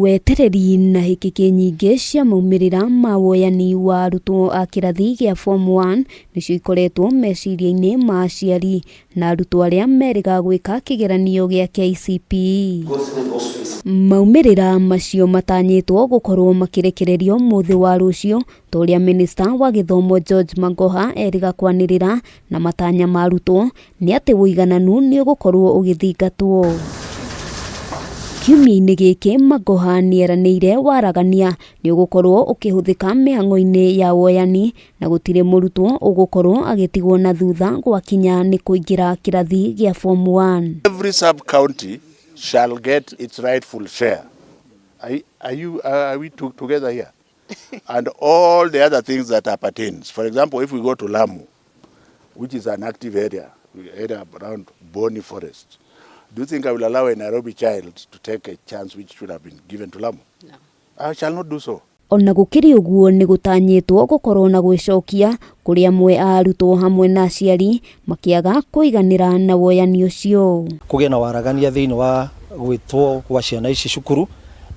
wetereri na hikiki nyingi cia maumirira ma woyani wa arutwo a kirathi gia form 1 nicio ikoretwo meciria-ini ma aciari na arutwo aria meriga gwika kigeranio gia KCPE. Maumirira macio matanyitwo gukorwo makirekererio muthi wa ruciu toria miista wa githomo George Magoha eriga kwanirira na matanya ma arutwo ni ati woigananu ni ugukorwo ugithingatwo. Kiumia-inĩ gĩkĩ Magoha nĩeranĩire waragania nĩ ũgũkorwo ũkĩhũthĩka mĩhang'o-inĩ ya woyani na gũtirĩ mũrutwo ũgũkorwo agĩtigwo na thutha gwakinya nĩ kũingĩra kirathi gĩa form 1. Every sub county shall get its rightful share. Are we together here? And all the other things that appertains. For example, if we go to Lamu, which is an active area around Boni Forest, do you think I will allow a Nairobi child to take a chance which should have been given to Lamu? No. I shall not do so. Ona gũkĩrĩ ũguo nĩ gũtanyĩtwo gũkorwo na gwĩcokia kũrĩ amwe a arutwo hamwe na aciari makĩaga kũiganĩra na woyani ũcio. Kũgĩa na waragania thĩinĩ wa gwĩtwo gwa ciana ici cukuru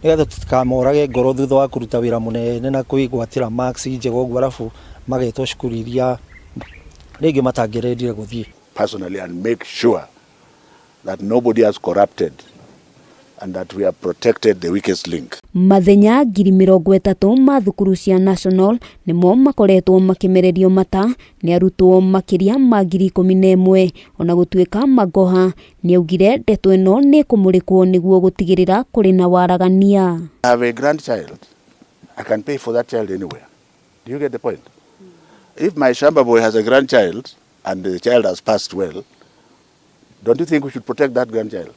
nĩgetha tutikamorage ngoro thutha wa kũruta wĩra mũnene na kwĩgwatĩra marks njega ũguo arabu magetwo cukuru iria rĩngĩ matangĩrendire gũthiĩ. Personally, and make sure that nobody has corrupted and that we have protected the weakest link. Mathenya 30,000 ma thukuru cia national nimo makoretwo makimererio mata ni arutwo makiria ma 11,000 ona gũtuĩka Magoha ni augire ndeto ĩno nĩ kũmũrĩkwo nĩguo gũtigĩrĩra kũrĩ na waragania. I have a grandchild. I can pay for that child anywhere. Do you get the point? If my Shamba boy has a grandchild and the child has passed well, don't you think we should protect that grandchild?